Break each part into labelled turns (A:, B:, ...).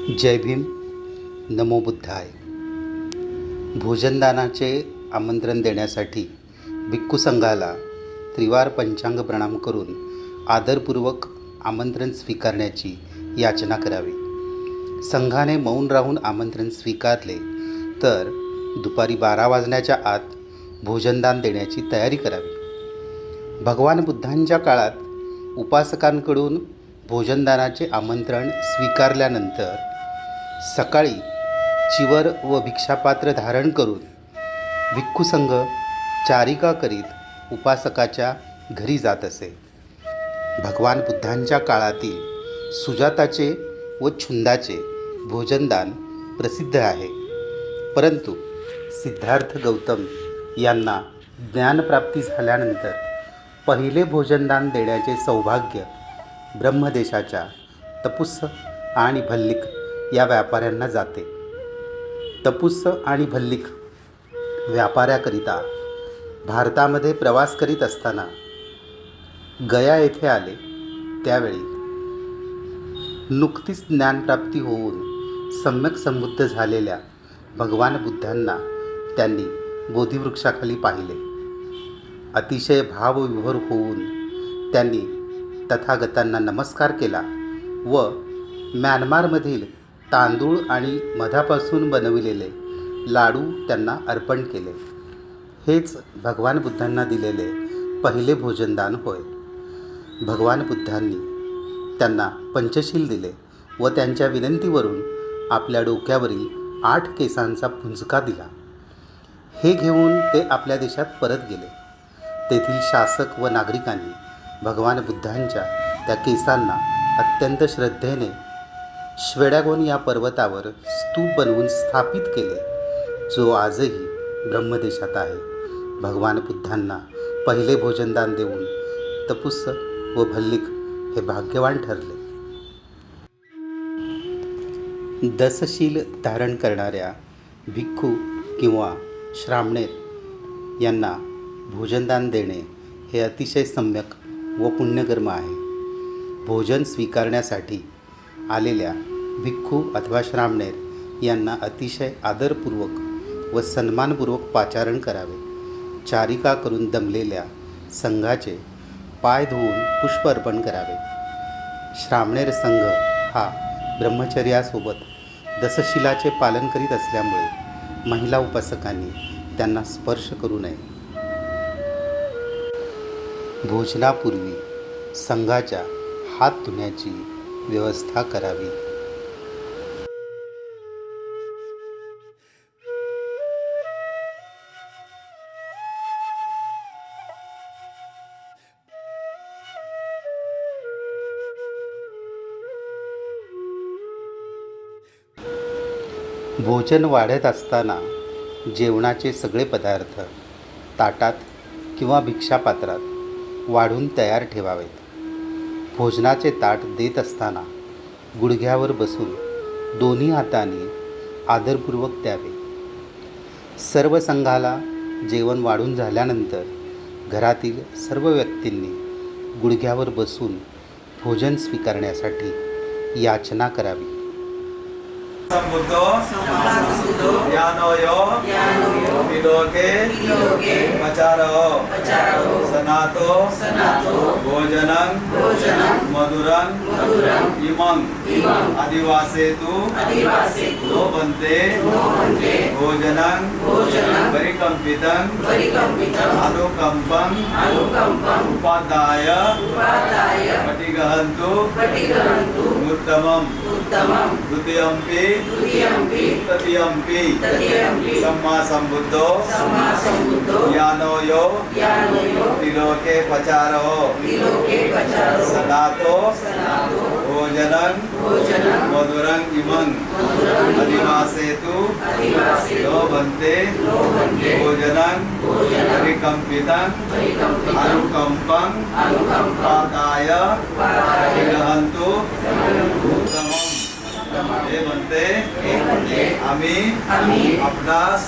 A: जय भीम. नमो बुद्धाय. भोजनदानाचे आमंत्रण देण्यासाठी भिक्खू संघाला त्रिवार पंचांग प्रणाम करून आदरपूर्वक आमंत्रण स्वीकारण्याची याचना करावी. संघाने मौन राहून आमंत्रण स्वीकारले तर दुपारी 12 वाजण्याच्या आत भोजनदान देण्याची तयारी करावी. भगवान बुद्धांच्या काळात उपासकांकडून भोजनदानाचे आमंत्रण स्वीकारल्यानंतर सकाळी चिवर व भिक्षापात्र धारण करून भिक्खू संघ चारिका करीत उपासकाच्या घरी जात असे. भगवान बुद्धांच्या काळातील सुजाताचे व छुंदाचे भोजनदान प्रसिद्ध आहे. परंतु सिद्धार्थ गौतम यांना ज्ञानप्राप्ती झाल्यानंतर पहिले भोजनदान देण्याचे सौभाग्य ब्रह्मदेशाच्या तपुस्स आणि भल्लिक या व्यापाऱ्यांना जाते. तपुस्स आणि भल्लिक व्यापाऱ्याकरिता भारतामध्ये प्रवास करीत असताना गया येथे आले. त्यावेळी नुकतीच ज्ञानप्राप्ती होऊन सम्यक संबुद्ध झालेल्या भगवान बुद्धांना त्यांनी बोधिवृक्षाखाली पाहिले. अतिशय भावविभोर होऊन त्यांनी तथागतांना नमस्कार केला व म्यानमारमधील तांदूळ आणि मधापासून बनविलेले लाडू त्यांना अर्पण केले. हेच भगवान बुद्धांना दिलेले पहिले भोजनदान होय. भगवान बुद्धांनी त्यांना पंचशील दिले व त्यांच्या विनंतीवरून आपल्या डोक्यावरील 8 केसांचा पुंजका दिला. हे घेऊन ते आपल्या देशात परत गेले. तेथील शासक व नागरिकांनी भगवान बुद्धांच्या त्या केसांना अत्यंत श्रद्धेने श्वेडागोन या पर्वतावर स्तूप बनवून स्थापित केले, जो आजही ब्रह्मदेशात आहे. भगवान बुद्धांना पहिले भोजनदान देऊन तपुस्स व भल्लिक हे भाग्यवान ठरले. दसशील धारण करणाऱ्या भिक्खू किंवा श्रामणेर यांना भोजनदान देणे हे अतिशय सम्यक व पुण्यकर्म आहे. भोजन स्वीकारण्यासाठी आलेल्या भिक्खू अथवा श्रामणेर यांना अतिशय आदरपूर्वक व सन्मानपूर्वक पाचारण करावे. चारिका करून दमलेल्या संघाचे पाय धुवून पुष्प अर्पण करावे. श्रामणेर संघ हा ब्रह्मचर्यासोबत दसशिलाचे पालन करीत असल्यामुळे महिला उपासकांनी त्यांना स्पर्श करू नये. भोजनापूर्वी संघाच्या हात धुण्याची व्यवस्था करावी. भोजन वाढत असताना जेवणाचे सगळे पदार्थ ताटात किंवा भिक्षापात्रात वाढून तयार ठेवावेत. भोजनाचे ताट देत असताना गुडघ्यावर बसून दोन्ही हातांनी आदरपूर्वक द्यावे. सर्व संघाला जेवण वाढून झाल्यानंतर घरातील सर्व व्यक्तींनी गुडघ्यावर बसून भोजन स्वीकारण्यासाठी याचना करावी.
B: संबुद्धो ज्ञानोयो विलोके पचारो सनातो भोजनं मधुरं इमं आदिवासेतु नो बन्ते भोजनं परिकम्पितं अनुकम्पं उपादाय पटिगहन्तु उत्तमं द्वितीयम्पि तृतीयम्पि सम्मा संबुद्धो ज्ञानोयो त्रिलोके पचारो सनातो भोजनं मधुरं इमं अधिवासेतु नो बन्ते भोजनं परिकम्पितं अनुकम्पं उपादाय पटिगहन्तु उत्तमं. हे म्हणते आम्ही आपणास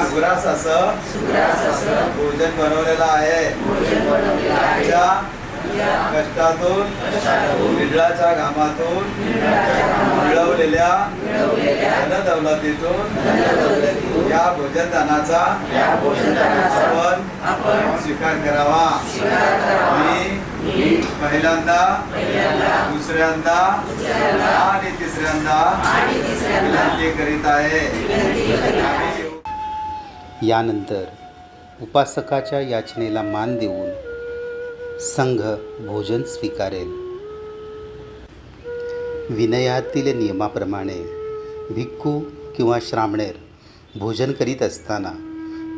B: सुग्रास असं भोजन बनवलेलं आहे. कष्टातून निळाच्या घामातून मिळवले मिळवलेल्या धनदौलतीतून या भोजनदानाचा आपण स्वीकार करावा. मी पहिल्यांदा, दुसऱ्यांदा आणि तिसऱ्यांदा विनंती करीत आहे.
A: यानंतर उपासकाच्या याचनेला मान देऊन संघ भोजन स्वीकारेल. विनयातील नियमाप्रमाणे भिक्खू किंवा श्रामणेर भोजन करीत असताना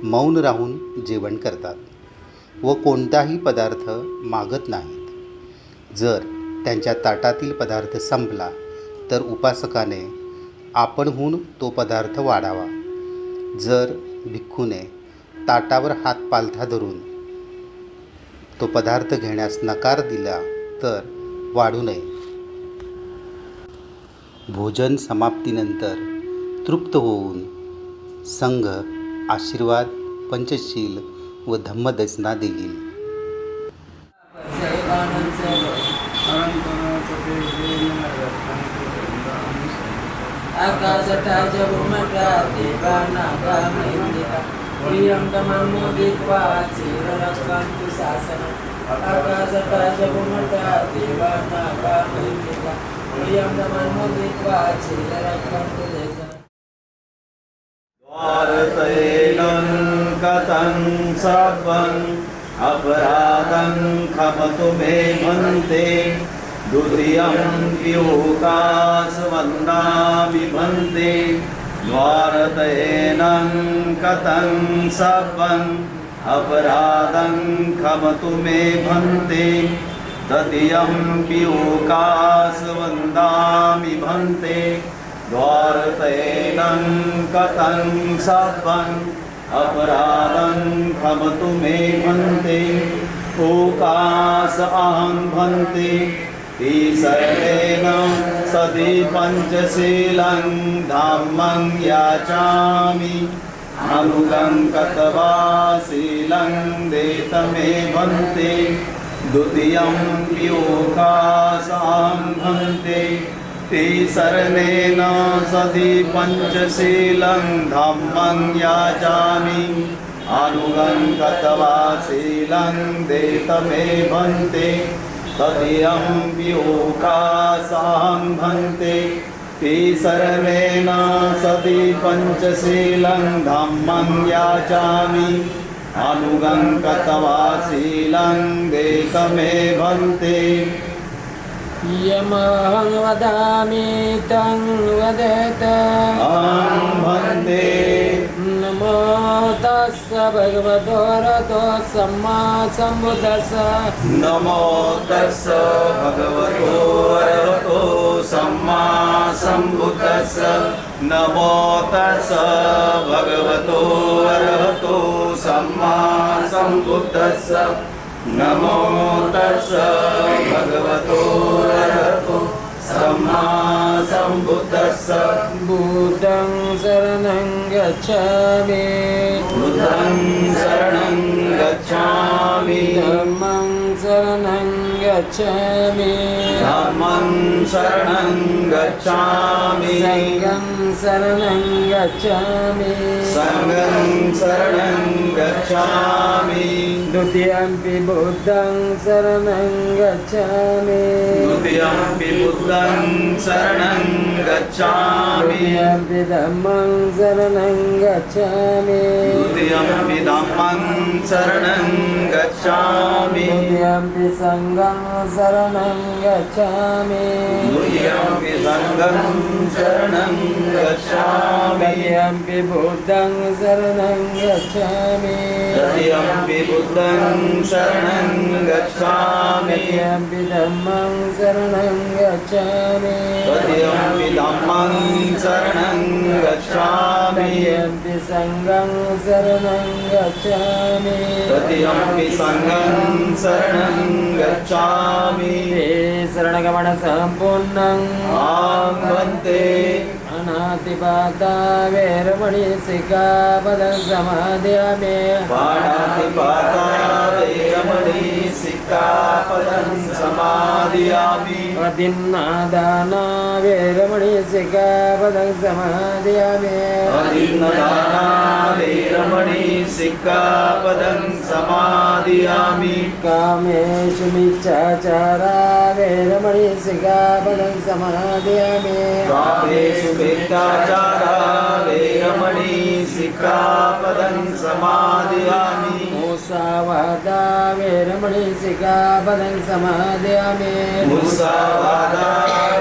A: मौन राहून जेवण करतात व कोणताही पदार्थ मागत नाहीत. जर त्यांच्या ताटातील पदार्थ संपला तर उपासकाने आपणहून तो पदार्थ वाढावा. जर भिक्खूने ताटावर हात पालथा धरून तो पदार्थ घेण्यास नकार दिला तर वाढू नये. भोजन समाप्तीनंतर तृप्त होऊन संघ आशीर्वाद, पंचशील व धम्मदेसना देईल.
B: द्वारतैनं कथं सर्वं अपराधं क्षमतु मे भन्ते. द्वितीयं वियोगासवन्दामि भन्ते. द्वारतैनं कथं सर्वं अपराधं क्षमतु मे भन्ते. तृतीयं वियोगासवन्दामि भन्ते. द्वारतैनं कथं सर्वं अपराधं क्षमतु मे भन्ते. ओकास अहं भन्ते. तिसरेण सति पञ्चशीलं धम्मं याचामि. अनुगं कत्वा शीलं देत मे भन्ते. द्वितीयं वियोगासं भन्ते. तिसरेण सति पञ्चशीलं धम्मं याचामि. अनुगं कत्वा शीलं देत मे भन्ते. तृतीयं वियोगासं भन्ते. तिसरेण सति पञ्चशीलं धम्मं याचामि. अनुगं कत्वा शीलं देत मे भन्ते.
C: यमहं वदामि तं वदेत.
B: अहं भन्ते.
C: नमो तस्स भगवतो रतो सम्मा सम्बुद्धस्स.
B: नमो तस्स भगवतो अरहतो सम्मा सम्बुद्धस्स. नमो तस्स भगवतो अरहतो सम्मा सम्बुद्धस्स. नमो तस्स भगवतो अरहतो सम्मा सम्बुद्धस्स.
C: बुद्धं शरणं गच्छामि.
B: बुद्धं शरणं गच्छामि.
C: धम्मं शरणं गच्छामि.
B: धम्मं शरणं गच्छामि.
C: संघं शरणं गच्छामि.
B: संघं शरणं गच्छामि.
C: द्वितीयंपि बुद्धं शरणं गच्छामि.
B: द्वितीयंपि बुद्धं शरणं गच्छामि.
C: द्वितीयंपि धम्मं शरणं गच्छामि.
B: द्वितीयंपि धम्मं शरणं गच्छामि.
C: द्वितीयंपि संघं शरणं गच्छामि.
B: द्वितीयंपि संघं शरणं गच्छामि.
C: तृतीयंपि बुद्धं शरणं गच्छामि.
B: तृतीयंपि बुद्धं शरणं गच्छामि.
C: तृतीयंपि धम्मं शरणं गच्छामि.
B: तृतीयंपि धम्मं शरणं गच्छामि.
C: तृतीयंपि संघं शरणं गच्छामि.
B: तृतीयंपि संघं शरणं गच्छामि.
C: ते शरणगमन सम्पूर्णं
B: अहं भन्ते.
C: अनातिपाता वेरमणि सिक्खापदं समादयामि.
B: पाणातिपाता वेरमणि सिक्खापदं सिक्खापदं समादयामि
C: अदिन्नादाना वेरमणि सिक्खापदं समादयामि
B: अदिन्नदाना वेरमणि सिक्खापदं समादयामि
C: कामेषु मिच्छाचारा वेरमणि सिक्खापदं समादयामि
B: कामेषु मिथ्याचारा वेरमणि सिक्खापदं समादयामि
C: मुसावादा वेरमणि सिक्खापदं समादयामि
B: मुसावादा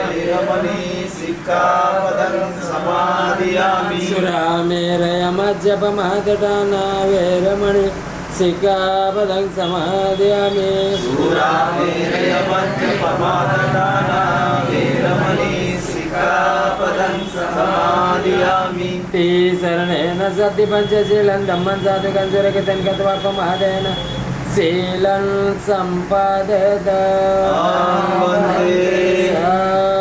B: वेरमणि सिक्खापदं समादयामि
C: सुरामेरयमज्जपमादटाना वेरमणि सिक्खापदं समादयामि
B: सुरामेरयमज्जपमादटाना वेरमणि सिक्खापदं समादयामि
C: ते शरणेन सति पञ्चशीलं धम्मं साधुकं सुरक्षितं गत्वा प्रमादेन शीलं सम्पादयत
B: वन्दे